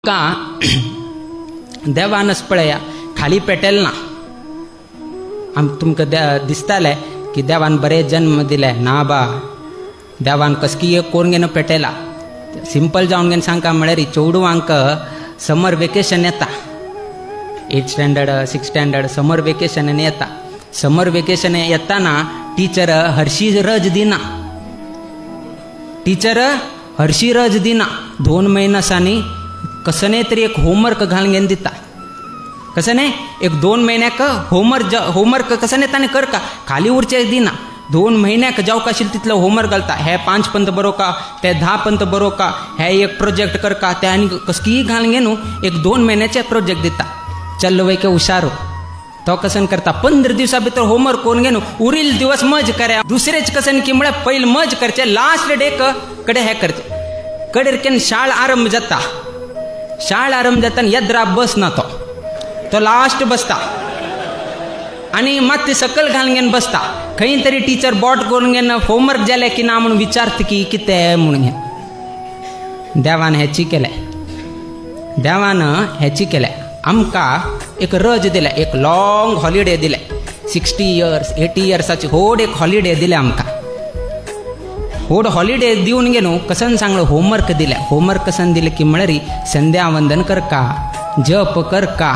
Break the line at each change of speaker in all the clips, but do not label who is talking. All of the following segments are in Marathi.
का देवानच पळया खाली पेटेल ना तुमकां दिसताले की देवान बरे जन्म दिले ना बा देवान कसकी एक कोरंगेन पेटेला सिंपल जावन घेवन सांगता म्हळ्यार चेडवांक समर वेकेशन येता 8th स्टँडर्ड 6th स्टँडर्ड समर वेकेशन येता समर वेकेशन येताना टीचर हरशी रज दिना टीचर हरशी रज दिना 2 म्हयन्यासांनी कसने तरी एक होमवर्क घालून घेवन दिता कसने एक 2 म्हयन्याक होमवर्क कसने ताणें करका खाली उरचे दिना 2 म्हयन्याक जावक आशिल्लें तितलो होमवर्क घालता हे 5 पंत बरोवका ते 10 पंत बरोवका हे एक प्रोजेक्ट करका ते आनी कसकीय घालून घेवन एक 2 म्हयन्याचे प्रोजेक्ट दिता चल वैके हुशारो तो कसन करता 15 दिवसां भितर होमवर्क करून घेवन उरील दिवस मज करे दुसरेच कसन की म्हळ्यार पयले मज करचे लास्ट डे कडे हे करचे कडेर केन शाळा आरंभ जाता शाळा आरंभ जाता येद्रा बसना तो लास्ट बसता आणि मात सकल घालून घेवन बसता खंय तरी टीचर बोट करून घेवन होमवर्क जालें की ना म्हणून विचारता की कितें म्हणून घेवन देवान हेची केलें आमकां एक रज दिले एक लॉंग हॉलिडे दिले 60 इयर्स 80 इयर्साची व्हड एक हॉलिडे दिले आमकां व्हड हॉलिडे दिवन घेवन कसन सांगलो होमवर्क दिले होमवर्क कसन दिले की म्हळ्यार संध्या वंदन करका जप करका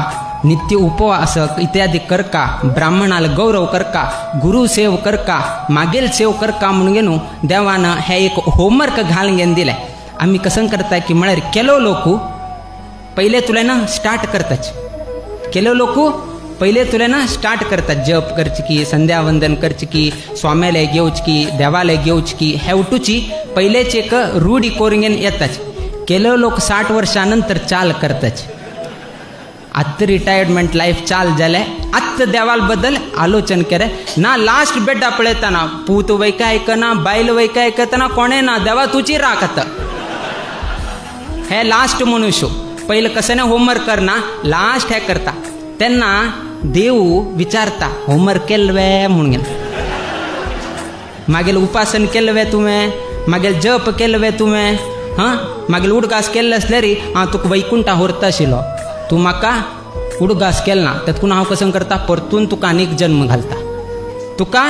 नित्य उपवास इत्यादी करका ब्राह्मणाला गौरव करका गुरु सेव करका मागेल सेव करका म्हणून घेवन देवान हे एक होमवर्क घालून घेवन दिले आमी कसन करता की म्हळ्यार केलो लोक पहिले तुला ना स्टार्ट करताच केलो लोक पहिले तुला ना स्टार्ट करतात जप करची की संध्या वंदन करची की स्वाम्याला घेवची की देवाला घेवची की हे उठूची पहिलेच एक रूढी करून घेवन येताच केलो लोक 60 वर्षानंतर चाल करताच आत्ता रिटायरमेंट लाईफ चाल जाले आत्ता देवाल बद्दल आलोचन करे ना लास्ट बेड्डा पळयतना पूत वैका आयकना बायल वैका आयकतना कोणे ना देवा तुची राखत हे लास्ट मनुष्य पहिले कसं होमवर्क करना लास्ट हे करता तेन्ना देव विचारता होमवर्क केलवे म्हणून मागील उपासन केलवे तुवें मागील जप केलवे तुवें मागील उडगास केल्ले आसल्यार तुका वैकुंठा व्हरता आशिल्लो तूं म्हाका उडगास केलना तातूंत हांव कसं करता परतून तुका आनीक जन्म घालता तुका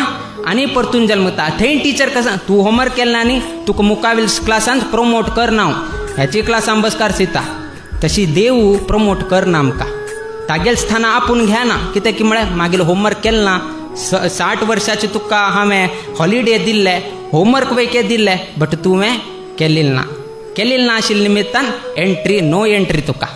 आनी परतून जल्मता थंय टीचर कसं तूं होमवर्क केलना न्ही तुका मुखावेल क्लासांत प्रमोट करना हांव ह्याची क्लासान बसकार सिता तशी देव प्रमोट करना आमकां तागेल स्थाना आपूण घेना कित्याक की म्हळ्यार मागील होमवर्क केलना 60 वर्साचे तुका हांवें हॉलिडे दिल्ले होमवर्क वैके दिल्ले बट तुवें केल्लें ना आशिल्ले निमित्तान एंट्री नो एंट्री तुका